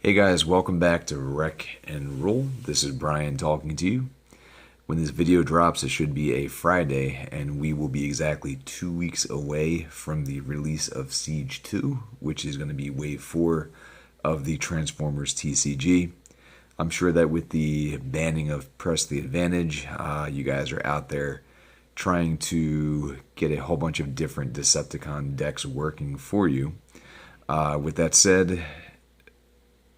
Hey guys, welcome back to Wreck and Roll. This is Brian talking to you. When this video drops, it should be a Friday, and we will be exactly 2 weeks away from the release of Siege 2, which is going to be Wave 4 of the Transformers TCG. I'm sure that with the banning of Press the Advantage, you guys are out there trying to get a whole bunch of different Decepticon decks working for you. With that said,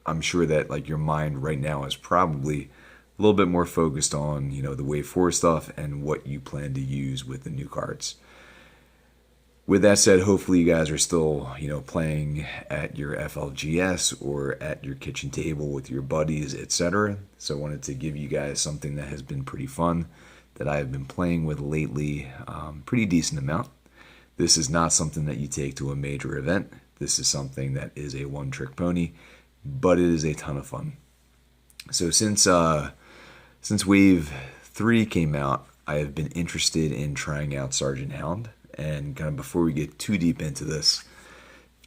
I'm sure that like your mind right now is probably a little bit more focused on, the Wave 4 stuff and what you plan to use with the new cards. With that said, hopefully you guys are still, playing at your FLGS or at your kitchen table with your buddies, etc. So I wanted to give you guys something that has been pretty fun that I have been playing with lately, pretty decent amount. This is not something that you take to a major event. This is something that is a one-trick pony, but it is a ton of fun. So since Wave 3 came out, I have been interested in trying out Sergeant Hound. And kind of before we get too deep into this,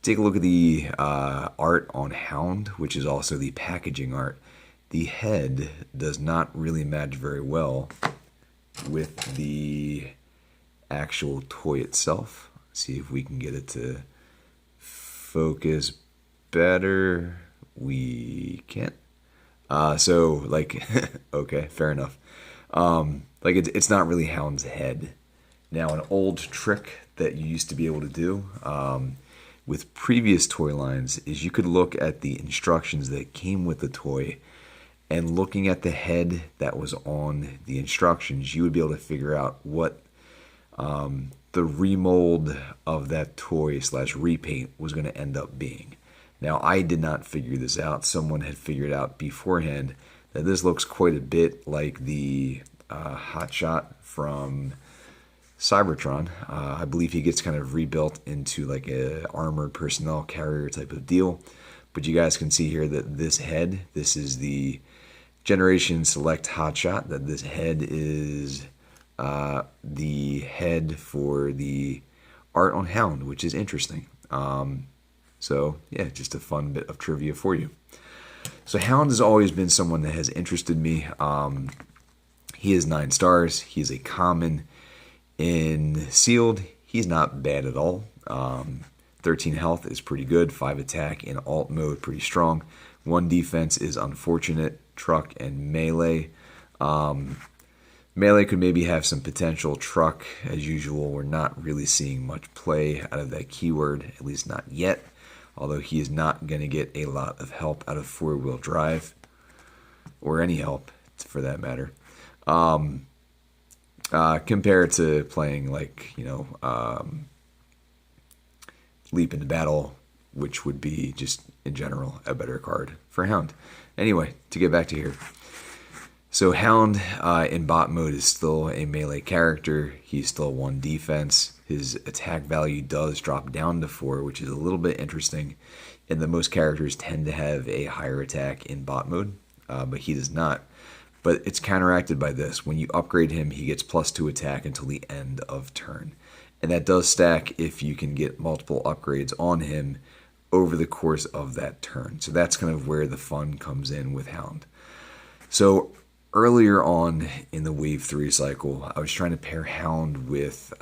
take a look at the art on Hound, which is also the packaging art. The head does not really match very well with the actual toy itself. Let's see if we can get it to focus better. We can't. Okay, fair enough. It's not really Hound's head. Now, an old trick that you used to be able to do with previous toy lines is you could look at the instructions that came with the toy, and looking at the head that was on the instructions, you would be able to figure out what the remold of that toy / repaint was going to end up being. Now, I did not figure this out. Someone had figured out beforehand that this looks quite a bit like the Hotshot from Cybertron. I believe he gets kind of rebuilt into like a armored personnel carrier type of deal. But you guys can see here that this head, this is the Generation Select Hotshot, that this head is the head for the art on Hound, which is interesting. So, yeah, just a fun bit of trivia for you. So Hound has always been someone that has interested me. He is 9 stars. He's a common. In sealed, he's not bad at all. 13 health is pretty good. 5 attack in alt mode, pretty strong. 1 defense is unfortunate. Truck and melee. Melee could maybe have some potential. Truck, as usual, we're not really seeing much play out of that keyword, at least not yet. Although he is not going to get a lot of help out of 4-wheel drive, or any help for that matter, compared to playing Leap into Battle, which would be just in general a better card for Hound. Anyway, to get back to here. So Hound in bot mode is still a melee character. He's still 1 defense. His attack value does drop down to 4, which is a little bit interesting, in that most characters tend to have a higher attack in bot mode, but he does not. But it's counteracted by this. When you upgrade him, he gets +2 attack until the end of turn. And that does stack if you can get multiple upgrades on him over the course of that turn. So that's kind of where the fun comes in with Hound. So earlier on in the Wave 3 cycle, I was trying to pair Hound with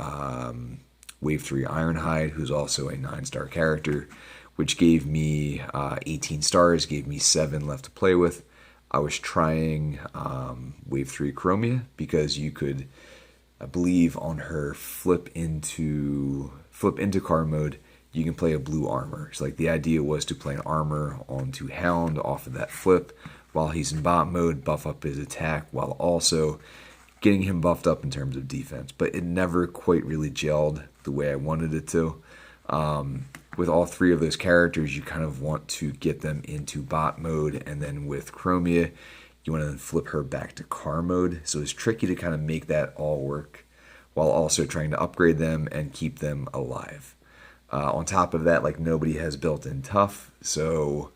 Wave 3 Ironhide, who's also a 9-star character, which gave me 18 stars, gave me 7 left to play with. I was trying Wave 3 Chromia because you could, I believe, on her flip into car mode, you can play a blue armor. So like the idea was to play an armor onto Hound off of that flip while he's in bot mode, buff up his attack while also getting him buffed up in terms of defense. But it never quite really gelled the way I wanted it to. With all 3 of those characters, you kind of want to get them into bot mode, and then with Chromia, you want to then flip her back to car mode. So it's tricky to kind of make that all work while also trying to upgrade them and keep them alive. On top of that, like nobody has built-in tough, so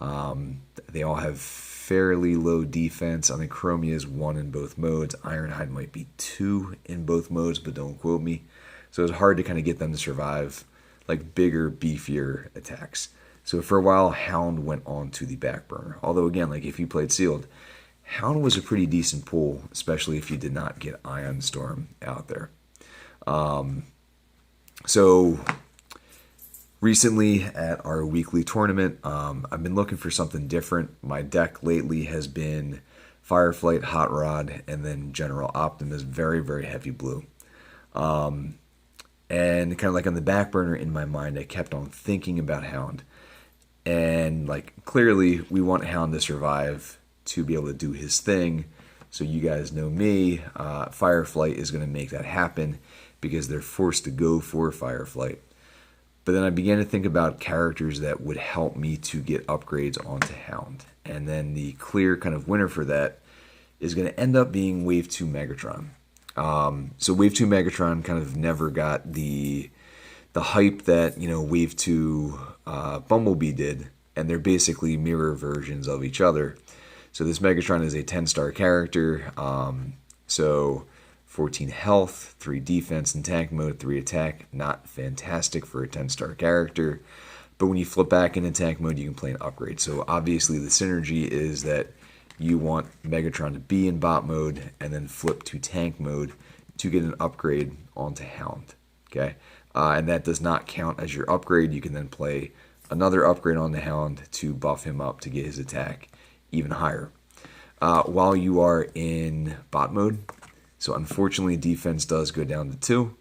they all have fairly low defense. I think Chromia is 1 in both modes. Ironhide might be 2 in both modes, but don't quote me. So it's hard to kind of get them to survive like bigger, beefier attacks. So for a while, Hound went on to the back burner. Although again, like if you played sealed, Hound was a pretty decent pull, especially if you did not get Ion Storm out there. So recently at our weekly tournament, I've been looking for something different. My deck lately has been Fireflight, Hot Rod, and then General Optimus, very, very heavy blue. And kind of like on the back burner in my mind, I kept on thinking about Hound. And like clearly we want Hound to survive to be able to do his thing. So you guys know me, Fireflight is going to make that happen because they're forced to go for Fireflight. But then I began to think about characters that would help me to get upgrades onto Hound. And then the clear kind of winner for that is going to end up being Wave 2 Megatron. So Wave 2 Megatron kind of never got the hype that, you know, Wave 2 Bumblebee did. And they're basically mirror versions of each other. So this Megatron is a 10-star character. So 14 health, 3 defense in tank mode, 3 attack. Not fantastic for a 10-star character. But when you flip back into tank mode, you can play an upgrade. So obviously the synergy is that you want Megatron to be in bot mode and then flip to tank mode to get an upgrade onto Hound. Okay, and that does not count as your upgrade. You can then play another upgrade on the Hound to buff him up to get his attack even higher. While you are in bot mode, so unfortunately defense does go down to 2.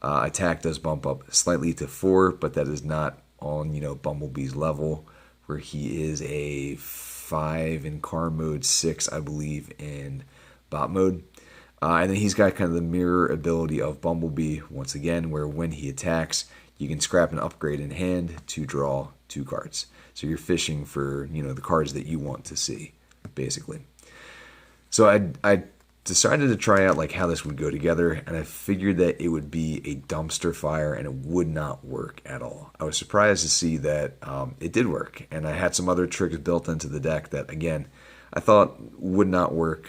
Attack does bump up slightly to 4, but that is not on, you know, Bumblebee's level, where he is a 5 in car mode, 6 I believe in bot mode. And then he's got kind of the mirror ability of Bumblebee once again, where when he attacks, you can scrap an upgrade in hand to draw 2 cards. So you're fishing for, you know, the cards that you want to see, basically. So I decided to try out like how this would go together, and I figured that it would be a dumpster fire and it would not work at all. I was surprised to see that it did work, and I had some other tricks built into the deck that, again, I thought would not work,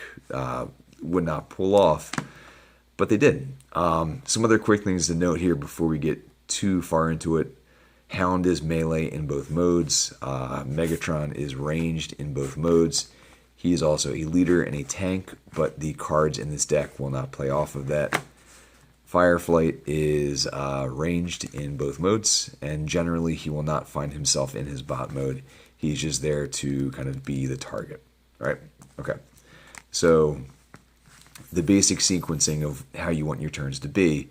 would not pull off, but they did. Some other quick things to note here before we get too far into it. Hound is melee in both modes. Megatron is ranged in both modes. He is also a leader and a tank, but the cards in this deck will not play off of that. Fireflight is ranged in both modes, and generally he will not find himself in his bot mode. He's just there to kind of be the target, right? Okay, so the basic sequencing of how you want your turns to be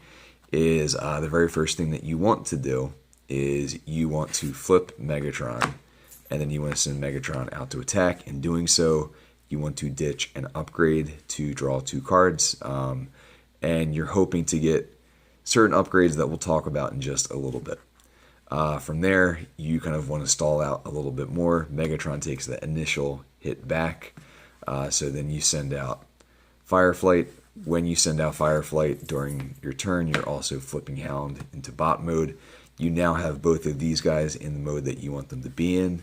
is the very first thing that you want to do is you want to flip Megatron, and then you want to send Megatron out to attack. In doing so, you want to ditch an upgrade to draw 2 cards, and you're hoping to get certain upgrades that we'll talk about in just a little bit. From there, you kind of want to stall out a little bit more. Megatron takes the initial hit back, so then you send out Fireflight. When you send out Fireflight during your turn, you're also flipping Hound into bot mode. You now have both of these guys in the mode that you want them to be in.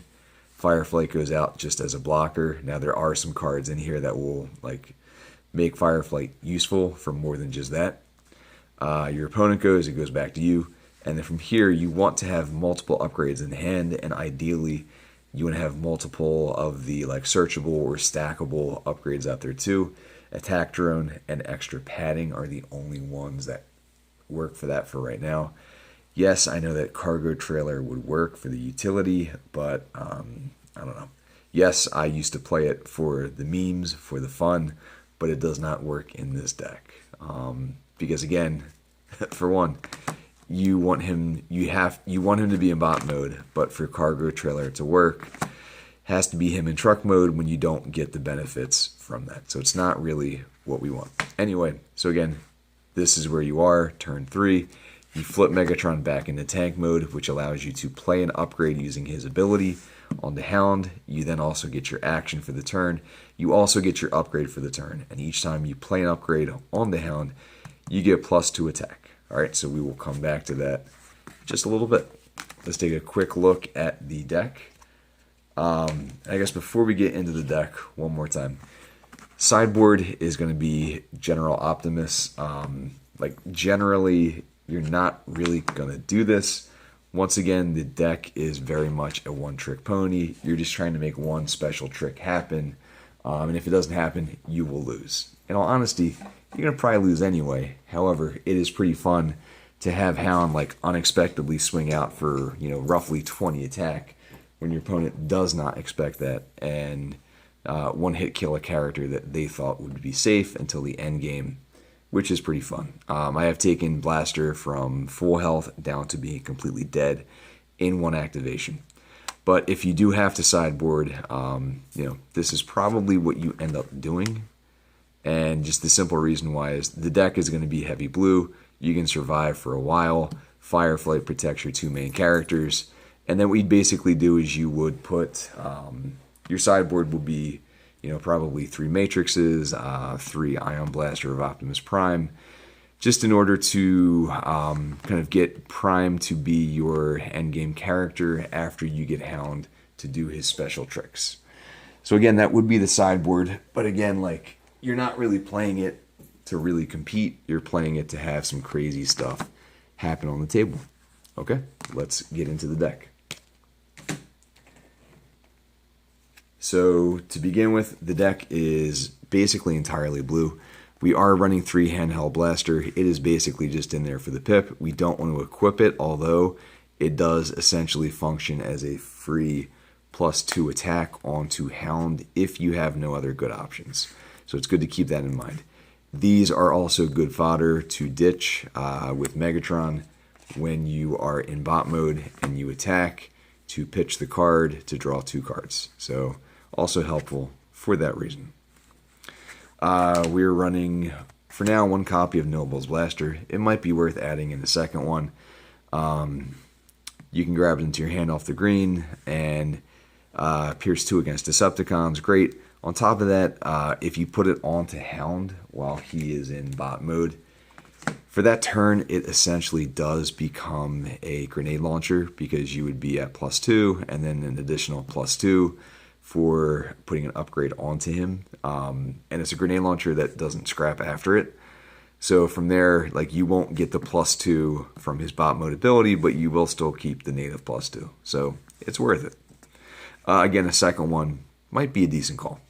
Fireflight goes out just as a blocker. Now there are some cards in here that will like make Fireflight useful for more than just that. Your opponent goes, it goes back to you. And then from here, you want to have multiple upgrades in hand, and ideally you want to have multiple of the like searchable or stackable upgrades out there too. Attack drone and extra padding are the only ones that work for that for right now. Yes, I know that cargo trailer would work for the utility, but I don't know. Yes, I used to play it for the memes, for the fun, but it does not work in this deck. Because again, for one, you want him to be in bot mode, but for cargo trailer to work, has to be him in truck mode when you don't get the benefits from that. So it's not really what we want. Anyway, so again, this is where you are, turn 3. You flip Megatron back into tank mode, which allows you to play an upgrade using his ability on the Hound. You then also get your action for the turn. You also get your upgrade for the turn. And each time you play an upgrade on the Hound, you get +2 attack. All right, so we will come back to that just a little bit. Let's take a quick look at the deck. I guess before we get into the deck, one more time. Sideboard is going to be General Optimus. Like generally, you're not really going to do this, Once again, the deck is very much a one-trick pony. You're just trying to make one special trick happen, and if it doesn't happen, you will lose. In all honesty, you're going to probably lose anyway. However, it is pretty fun to have Hound like unexpectedly swing out for, you know, roughly 20 attack when your opponent does not expect that, and one hit kill a character that they thought would be safe until the end game, which is pretty fun. I have taken Blaster from full health down to being completely dead in one activation. But if you do have to sideboard, you know, this is probably what you end up doing. And just the simple reason why is the deck is going to be heavy blue. You can survive for a while. Fireflight protects your two main characters. And then what you'd basically do is you would put, your sideboard would be, you know, probably 3 Matrixes, 3 Ion Blaster of Optimus Prime, just in order to kind of get Prime to be your endgame character after you get Hound to do his special tricks. So again, that would be the sideboard, but again, like, you're not really playing it to really compete, you're playing it to have some crazy stuff happen on the table. Okay, let's get into the deck. So to begin with, the deck is basically entirely blue. We are running 3 Handheld Blaster. It is basically just in there for the pip. We don't want to equip it, although it does essentially function as a free +2 attack onto Hound if you have no other good options. So it's good to keep that in mind. These are also good fodder to ditch with Megatron when you are in bot mode and you attack to pitch the card to draw 2 cards. So also helpful for that reason. We're running, for now, 1 copy of Noble's Blaster. It might be worth adding in the second one. You can grab it into your hand off the green and pierce 2 against Decepticons. Great. On top of that, if you put it onto Hound while he is in bot mode, for that turn, it essentially does become a grenade launcher because you would be at +2 and then an additional +2 for putting an upgrade onto him. And it's a grenade launcher that doesn't scrap after it. So from there, like, you won't get the +2 from his bot mode ability, but you will still keep the native +2. So it's worth it. Again, a second one might be a decent call.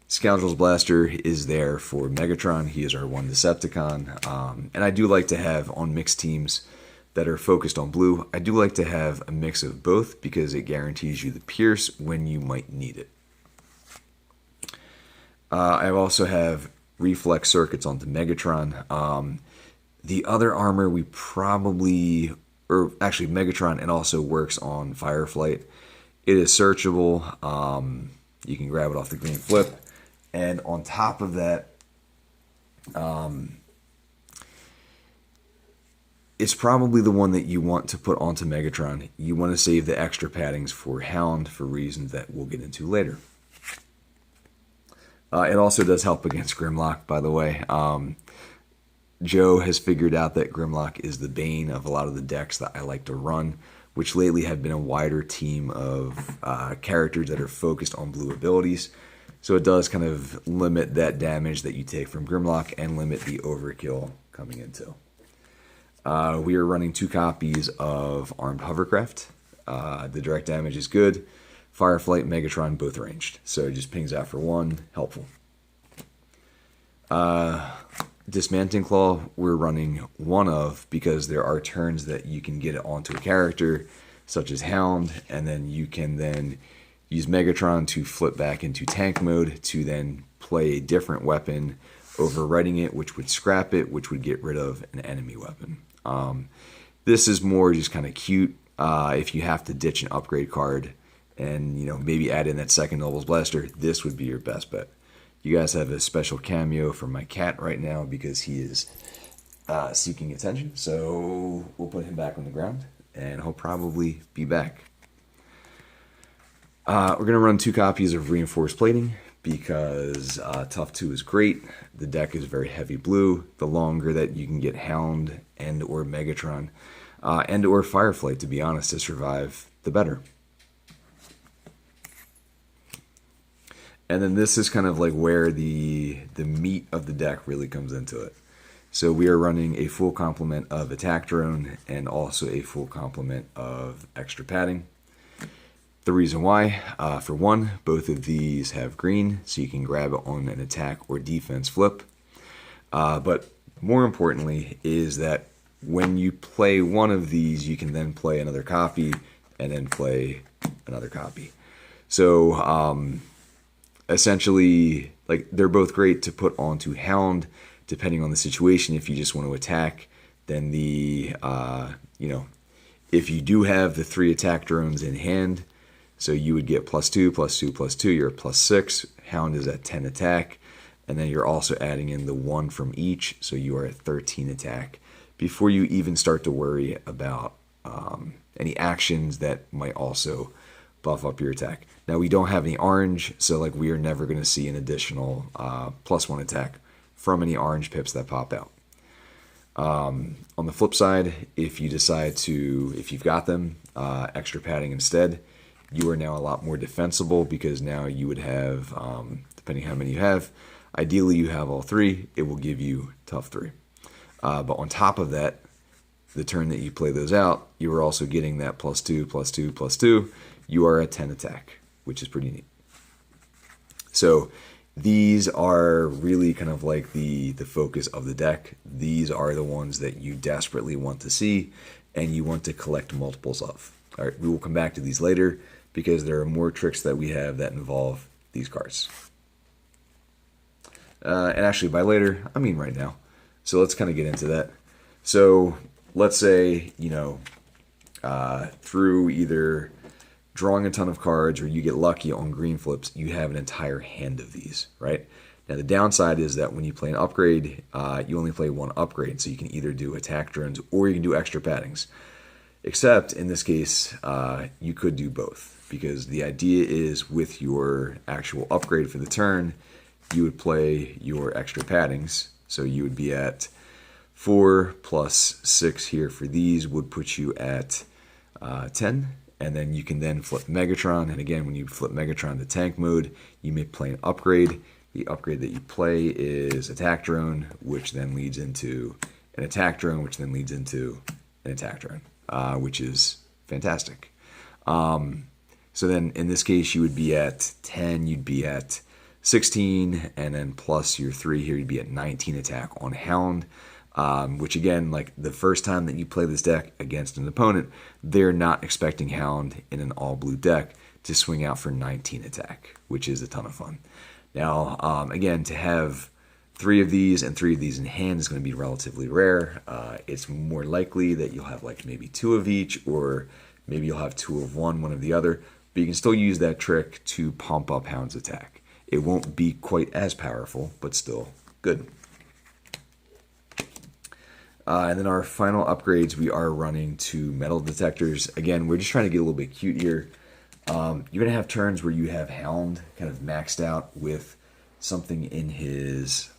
Scoundrel's Blaster is there for Megatron. He is our 1 Decepticon. And I do like to have, on mixed teams that are focused on blue, I do like to have a mix of both because it guarantees you the pierce when you might need it. I also have reflex circuits onto Megatron. The other armor we probably, or actually Megatron, it also works on Fireflight. It is searchable. You can grab it off the green flip. And on top of that, it's probably the one that you want to put onto Megatron. You want to save the extra paddings for Hound for reasons that we'll get into later. It also does help against Grimlock, by the way. Joe has figured out that Grimlock is the bane of a lot of the decks that I like to run, which lately have been a wider team of characters that are focused on blue abilities. So it does kind of limit that damage that you take from Grimlock and limit the overkill coming into. We are running 2 copies of Armed Hovercraft. The direct damage is good. Fireflight, Megatron, both ranged. So it just pings out for 1, helpful. Dismantling Claw, we're running 1 of because there are turns that you can get it onto a character, such as Hound, and then you can then use Megatron to flip back into tank mode to then play a different weapon, overwriting it, which would scrap it, which would get rid of an enemy weapon. This is more just kind of cute if you have to ditch an upgrade card and, you know, maybe add in that second Noble's Blaster. This would be your best bet. You guys have a special cameo for my cat right now because he is seeking attention. So we'll put him back on the ground and he'll probably be back. We're going to run 2 copies of Reinforced Plating because Tough 2 is great. The deck is very heavy blue. The longer that you can get Hound and or Megatron and or Fireflight, to be honest, to survive, the better. And then this is kind of like where the meat of the deck really comes into it. So we are running a full complement of attack drone and also a full complement of extra padding. The reason why, for one, both of these have green, so you can grab it on an attack or defense flip. But more importantly is that when you play one of these, you can then play another copy and then play another copy. So essentially, like, they're both great to put onto Hound, depending on the situation. If you just want to attack, then the, if you do have the 3 attack drones in hand, so you would get +2, +2, +2, you're at +6. Hound is at 10 attack. And then you're also adding in the 1 from each, so you are at 13 attack before you even start to worry about any actions that might also buff up your attack. Now, we don't have any orange, so like we are never going to see an additional +1 attack from any orange pips that pop out. On the flip side, if you decide to, if you've got them, extra padding instead, you are now a lot more defensible, because now you would have, depending how many you have, ideally you have all 3, it will give you tough 3. But on top of that, the turn that you play those out, you are also getting that +2, +2, +2. You are at 10 attack, which is pretty neat. So these are really kind of like the focus of the deck. These are the ones that you desperately want to see and you want to collect multiples of. All right, we will come back to these later, because there are more tricks that we have that involve these cards. And actually, by later, I mean right now. So let's kind of get into that. So let's say, through either drawing a ton of cards or you get lucky on green flips, you have an entire hand of these, right? Now, the downside is that when you play an upgrade, you only play 1 upgrade. So you can either do attack drones or you can do extra paddings. Except in this case, you could do both, because the idea is with your actual upgrade for the turn, you would play your extra paddings. So you would be at 4 plus 6 here for these would put you at 10. And then you can then flip Megatron. And again, when you flip Megatron to tank mode, you may play an upgrade. The upgrade that you play is attack drone, which then leads into an attack drone, which then leads into an attack drone, which is fantastic. So then in this case, you would be at 10, you'd be at 16, and then plus your 3 here, you'd be at 19 attack on Hound, which again, like the first time that you play this deck against an opponent, they're not expecting Hound in an all-blue deck to swing out for 19 attack, which is a ton of fun. Now, again, to have 3 of these and 3 of these in hand is going to be relatively rare. It's more likely that you'll have like maybe 2 of each, or maybe you'll have 2 of one of the other, but you can still use that trick to pump up Hound's attack. It won't be quite as powerful, but still good. And then our final upgrades, we are running 2 metal detectors. Again, we're just trying to get a little bit cute here. You're going to have turns where you have Hound kind of maxed out with something in his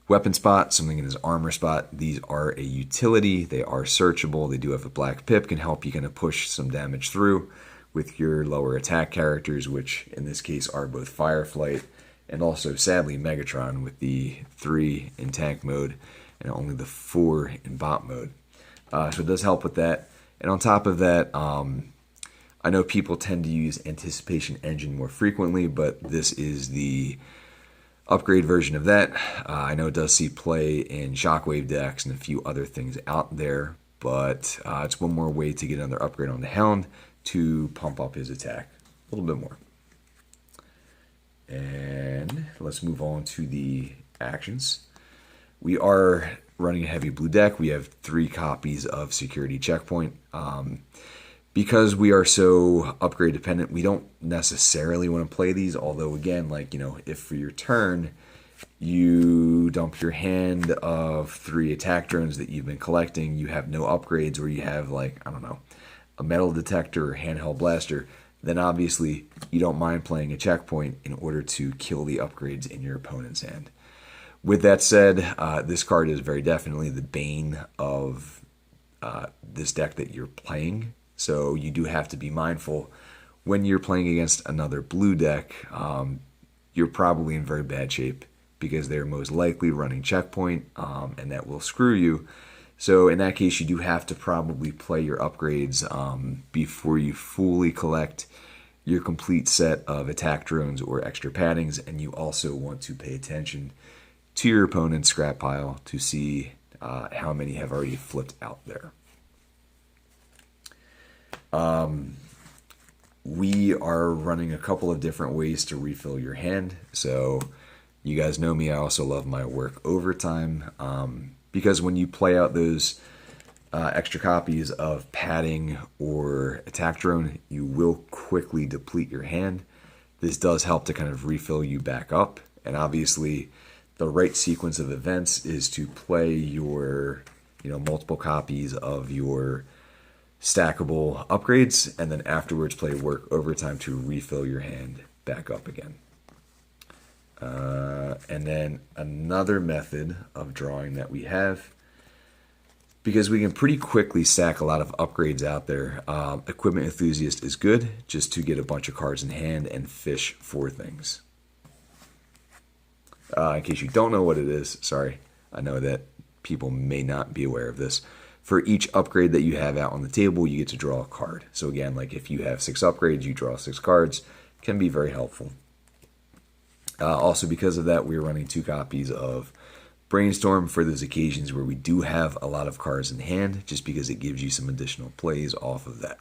weapon spot, something in his armor spot. These are a utility. They are searchable. They do have a black pip, can help you kind of push some damage through with your lower attack characters, which in this case are both Fireflight and also, sadly, Megatron with the 3 in tank mode and only the 4 in bot mode. So it does help with that. And on top of that, I know people tend to use Anticipation Engine more frequently, but this is the upgrade version of that. I know it does see play in Shockwave decks and a few other things out there, but it's one more way to get another upgrade on the Hound to pump up his attack a little bit more. And let's move on to the actions. We are running a heavy blue deck. We have 3 copies of Security Checkpoint. Because we are so upgrade dependent, we don't necessarily want to play these, although again, like, if for your turn you dump your hand of 3 attack drones that you've been collecting, you have no upgrades, or you have, like, I don't know, a metal detector or handheld blaster, then obviously you don't mind playing a checkpoint in order to kill the upgrades in your opponent's hand. With that said, this card is very definitely the bane of this deck that you're playing. So you do have to be mindful when you're playing against another blue deck. You're probably in very bad shape because they're most likely running checkpoint, and that will screw you. So in that case, you do have to probably play your upgrades before you fully collect your complete set of attack drones or extra paddings, and you also want to pay attention to your opponent's scrap pile to see how many have already flipped out there. We are running a couple of different ways to refill your hand. So you guys know me, I also love my work overtime, because when you play out those extra copies of padding or attack drone, you will quickly deplete your hand. This does help to kind of refill you back up, and obviously the right sequence of events is to play your multiple copies of your stackable upgrades, and then afterwards play work overtime to refill your hand back up again. And then another method of drawing that we have, because we can pretty quickly stack a lot of upgrades out there, Equipment Enthusiast is good just to get a bunch of cards in hand and fish for things. In case you don't know what it is, sorry, I know that people may not be aware of this. For each upgrade that you have out on the table, you get to draw a card. So again, like if you have 6 upgrades, you draw 6 cards. Can be very helpful. Also, because of that, we're running 2 copies of Brainstorm for those occasions where we do have a lot of cards in hand, just because it gives you some additional plays off of that.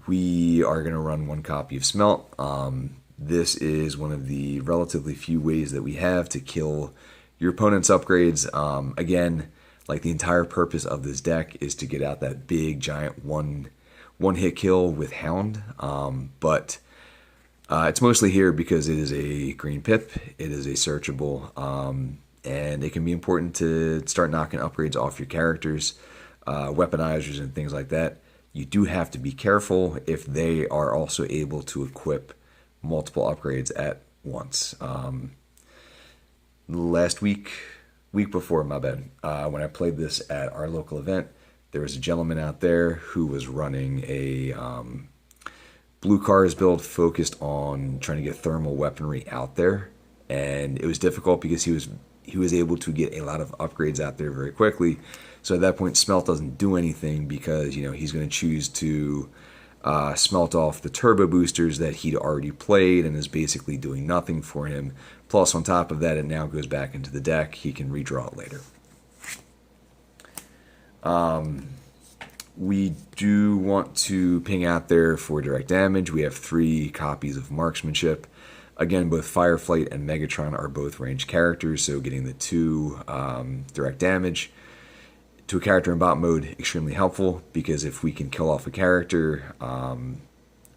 We are going to run 1 copy of Smelt. This is one of the relatively few ways that we have to kill your opponent's upgrades. Again, like the entire purpose of this deck is to get out that big giant one hit kill with Hound, but it's mostly here because it is a green pip, it is a searchable, and it can be important to start knocking upgrades off your characters, weaponizers and things like that. You do have to be careful if they are also able to equip multiple upgrades at once. Last week before, my bad, when I played this at our local event, there was a gentleman out there who was running a blue cars build focused on trying to get thermal weaponry out there, and it was difficult because he was able to get a lot of upgrades out there very quickly. So at that point, Smelt doesn't do anything because he's going to choose to smelt off the turbo boosters that he'd already played and is basically doing nothing for him. Plus, on top of that, it now goes back into the deck. He can redraw it later. We do want to ping out there for direct damage. We have 3 copies of Marksmanship. Again, both Fireflight and Megatron are both ranged characters, so getting the 2 direct damage to a character in bot mode, extremely helpful, because if we can kill off a character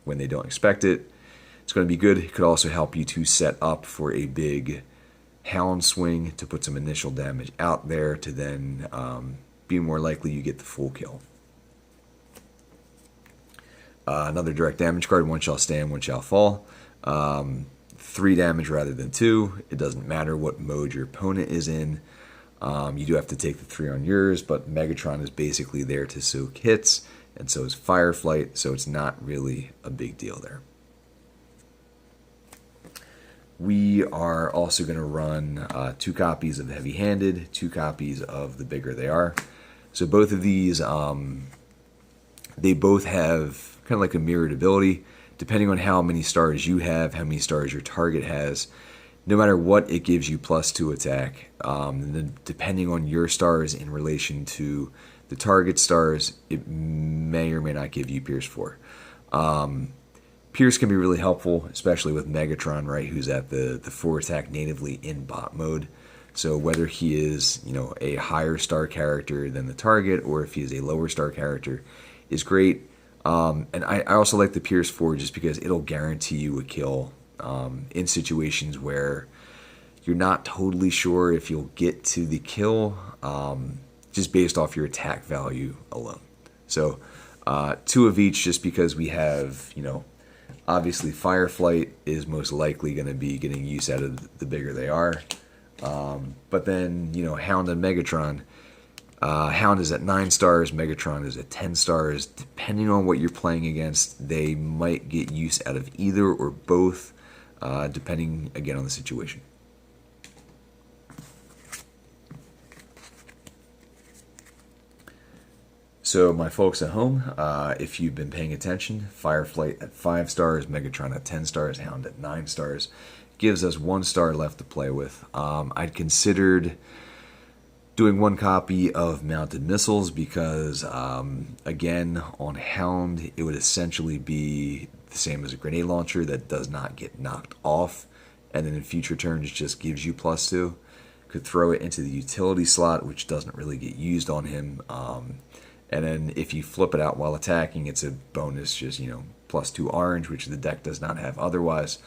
when they don't expect it, it's going to be good. It could also help you to set up for a big Hound swing to put some initial damage out there to then be more likely you get the full kill. Another direct damage card, 1 shall stand, 1 shall fall. 3 damage rather than 2. It doesn't matter what mode your opponent is in. You do have to take the 3 on yours, but Megatron is basically there to soak hits, and so is Fireflight, so it's not really a big deal there. We are also going to run 2 copies of Heavy Handed, 2 copies of The Bigger They Are. So both of these, they both have kind of like a mirrored ability. Depending on how many stars you have, how many stars your target has, no matter what, it gives you +2 attack. And then depending on your stars in relation to the target stars, it may or may not give you Pierce 4. Pierce can be really helpful, especially with Megatron, right, who's at the 4 attack natively in bot mode. So whether he is, a higher star character than the target, or if he is a lower star character, is great. And I also like the Pierce 4 just because it'll guarantee you a kill in situations where you're not totally sure if you'll get to the kill, just based off your attack value alone. So 2 of each, just because we have, obviously Fireflight is most likely going to be getting use out of The Bigger They Are. But then, Hound and Megatron. Hound is at 9 stars, Megatron is at 10 stars. Depending on what you're playing against, they might get use out of either or both, depending, again, on the situation. So my folks at home, if you've been paying attention, Fireflight at 5 stars, Megatron at 10 stars, Hound at 9 stars, gives us 1 star left to play with. I'd considered doing 1 copy of mounted missiles because, again, on Hound, it would essentially be the same as a grenade launcher that does not get knocked off, and then in future turns just gives you +2. Could throw it into the utility slot, which doesn't really get used on him. And then if you flip it out while attacking, it's a bonus, just, +2 orange, which the deck does not have otherwise.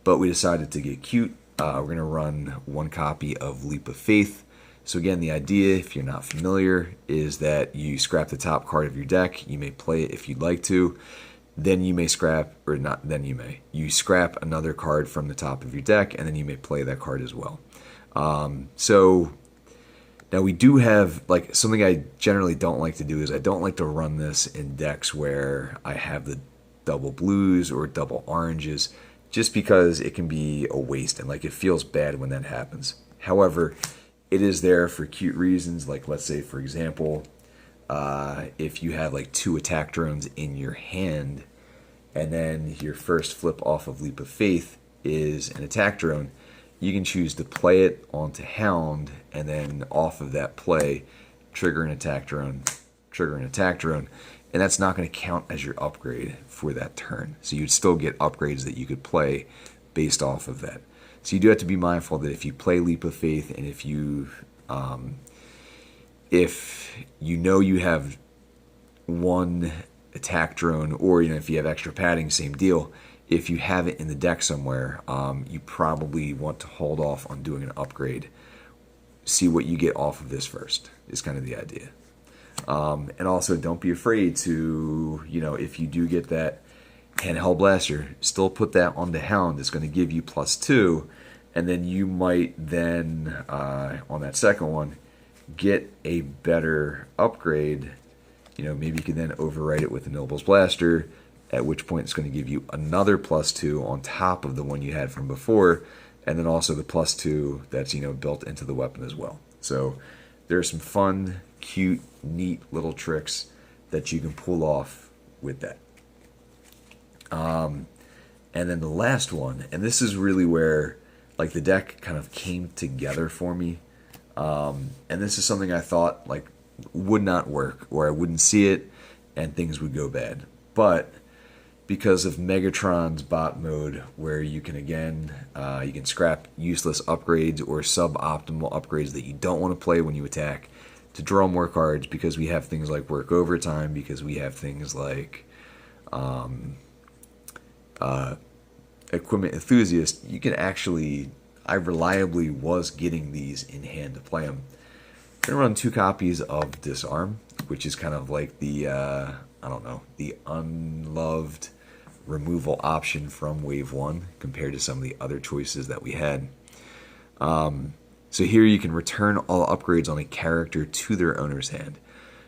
But we decided to get cute. We're going to run 1 copy of Leap of Faith. So again, the idea, if you're not familiar, is that you scrap the top card of your deck. You may play it if you'd like to. Then you may scrap, or not, then you may. You scrap another card from the top of your deck, and then you may play that card as well. So now we do have, like, something I generally don't like to do is I don't like to run this in decks where I have the double blues or double oranges, just because it can be a waste and like it feels bad when that happens. However, it is there for cute reasons, like let's say for example, if you have like 2 attack drones in your hand and then your first flip off of Leap of Faith is an attack drone, you can choose to play it onto Hound, and then off of that play, trigger an attack drone, and that's not going to count as your upgrade for that turn. So you'd still get upgrades that you could play based off of that. So you do have to be mindful that if you play Leap of Faith, and if you know you have 1 attack drone, or if you have extra padding, same deal. If you have it in the deck somewhere, you probably want to hold off on doing an upgrade. See what you get off of this first, is kind of the idea. And also, don't be afraid to, if you do get that handheld blaster, still put that on the Hound. It's going to give you +2, and then you might then, on that second one, get a better upgrade. Maybe you can then overwrite it with the Noble's Blaster, at which point it's going to give you another +2 on top of the one you had from before, and then also the +2 that's built into the weapon as well. So there are some fun, cute, neat little tricks that you can pull off with that. And then the last one, and this is really where like the deck kind of came together for me, and this is something I thought like would not work, or I wouldn't see it and things would go bad, but because of Megatron's bot mode, where you can again you can scrap useless upgrades or suboptimal upgrades that you don't want to play when you attack to draw more cards, because we have things like Work Overtime, because we have things like Equipment Enthusiast. You can actually, I reliably was getting these in hand to play them. I'm going to run 2 copies of Disarm, which is kind of like the the unloved removal option from Wave 1 compared to some of the other choices that we had. So here you can return all upgrades on a character to their owner's hand.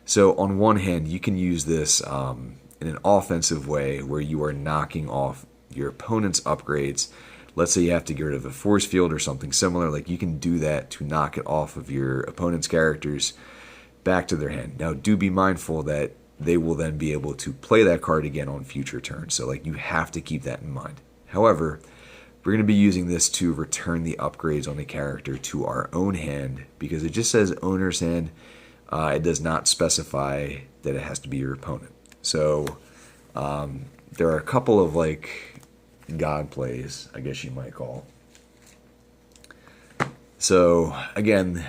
So on one hand, you can use this in an offensive way where you are knocking off your opponent's upgrades. Let's say you have to get rid of a force field or something similar, like you can do that to knock it off of your opponent's characters back to their hand. Now do be mindful that they will then be able to play that card again on future turns. So like you have to keep that in mind. However, we're going to be using this to return the upgrades on the character to our own hand, because it just says owner's hand. It does not specify that it has to be your opponent. So there are a couple of like god plays, I guess you might call. So again,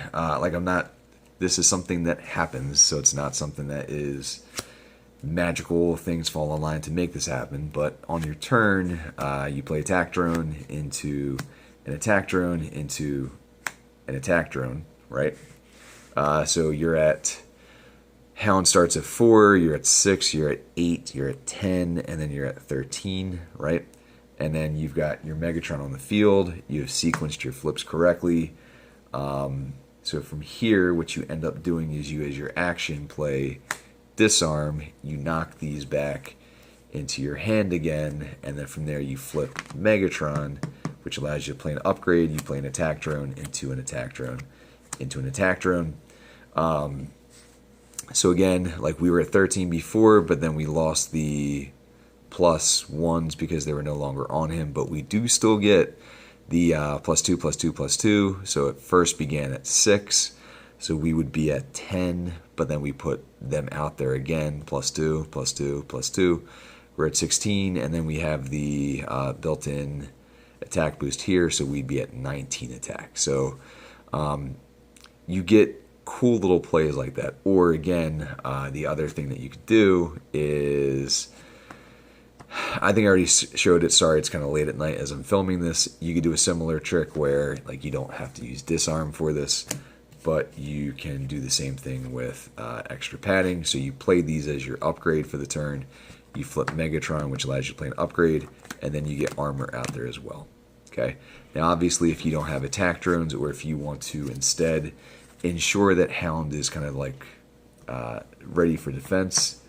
this is something that happens, so it's not something that is magical, things fall in line to make this happen. But on your turn, you play attack drone into an attack drone into an attack drone, right? So you're at, Hound starts at 4, you're at 6, you're at 8, you're at 10, and then you're at 13, right? And then you've got your Megatron on the field, you have sequenced your flips correctly. So from here, what you end up doing is you, as your action, play Disarm, you knock these back into your hand again, and then from there you flip Megatron, which allows you to play an upgrade. You play an attack drone into an attack drone into an attack drone. So again, like we were at 13 before, but then we lost the plus ones because they were no longer on him. But we do still get the plus 2, plus 2, plus 2. So it first began at 6. So we would be at 10, but then we put them out there again, plus 2, plus 2, plus 2. We're at 16, and then we have the built-in attack boost here, so we'd be at 19 attack. So you get cool little plays like that. Or again, the other thing that you could do is, I think I already showed it. Sorry, it's kind of late at night as I'm filming this. You could do a similar trick where like you don't have to use Disarm for this, but you can do the same thing with extra padding. So you play these as your upgrade for the turn. You flip Megatron, which allows you to play an upgrade, and then you get armor out there as well. Okay. Now, obviously, if you don't have attack drones, or if you want to instead ensure that Hound is kind of like ready for defense,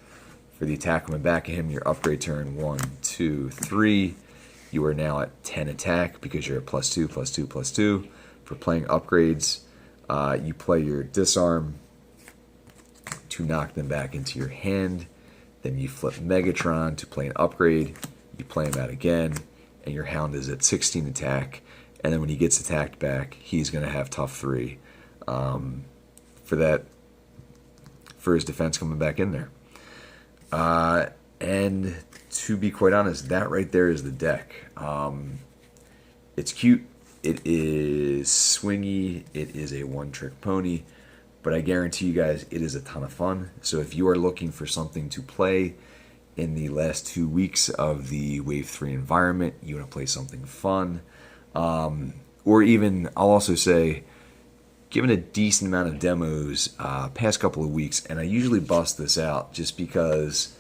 for the attack coming back at him, your upgrade turn 1, 2, 3. You are now at 10 attack because you're at plus 2, plus 2, plus 2. For playing upgrades, you play your Disarm to knock them back into your hand. Then you flip Megatron to play an upgrade. You play him out again, and your Hound is at 16 attack. And then when he gets attacked back, he's going to have tough 3 for his defense coming back in there. And to be quite honest, that right there is the deck. It's cute. It is swingy. It is a one-trick pony. But I guarantee you guys, it is a ton of fun. So if you are looking for something to play in the last 2 weeks of the Wave 3 environment, you want to play something fun, or even, I'll also say, given a decent amount of demos past couple of weeks, and I usually bust this out just because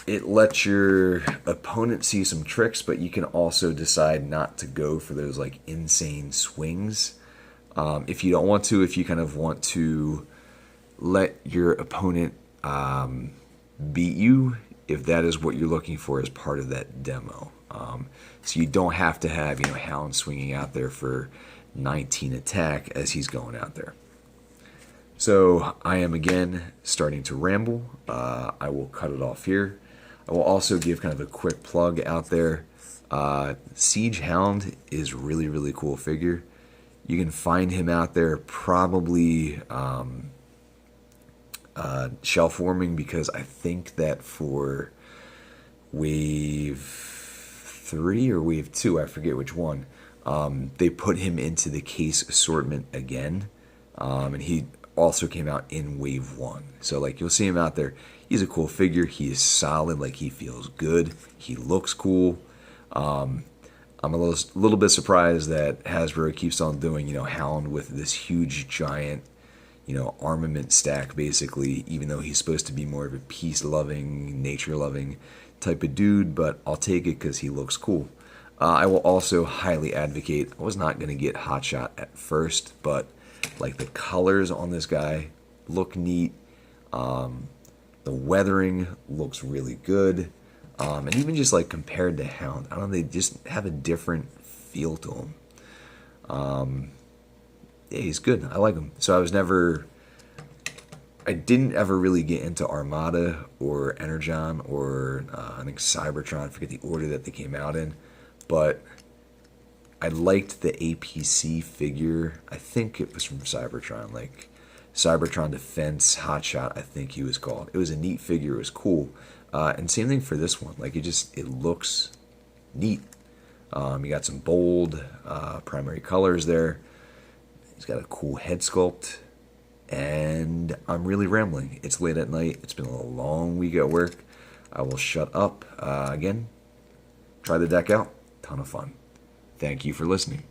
it lets your opponent see some tricks, but you can also decide not to go for those like insane swings. If you don't want to, if you kind of want to let your opponent beat you, if that is what you're looking for as part of that demo. So you don't have to have, Hound swinging out there for 19 attack as he's going out there. So I am again starting to ramble. I will cut it off here. I will also give kind of a quick plug out there. Siege Hound is really, really cool figure. You can find him out there probably shelf warming, because I think that for Wave 3 or Wave 2, I forget which one, they put him into the case assortment again. And he also came out in Wave 1. So like you'll see him out there. He's a cool figure. He is solid. Like he feels good. He looks cool. I'm a little bit surprised that Hasbro keeps on doing, Hound with this huge, giant, armament stack, basically, even though he's supposed to be more of a peace-loving, nature-loving type of dude, but I'll take it because he looks cool. I will also highly advocate, I was not going to get Hotshot at first, but like the colors on this guy look neat. The weathering looks really good. And even just like compared to Hound, I don't know, they just have a different feel to him. Yeah, he's good. I like him. So I didn't ever really get into Armada or Energon or I think Cybertron. I forget the order that they came out in. But I liked the APC figure. I think it was from Cybertron, like Cybertron Defense Hotshot, I think he was called. It was a neat figure. It was cool. And same thing for this one. Like it looks neat. You got some bold primary colors there. He's got a cool head sculpt. And I'm really rambling. It's late at night. It's been a long week at work. I will shut up. Again, try the deck out. Ton of fun. Thank you for listening.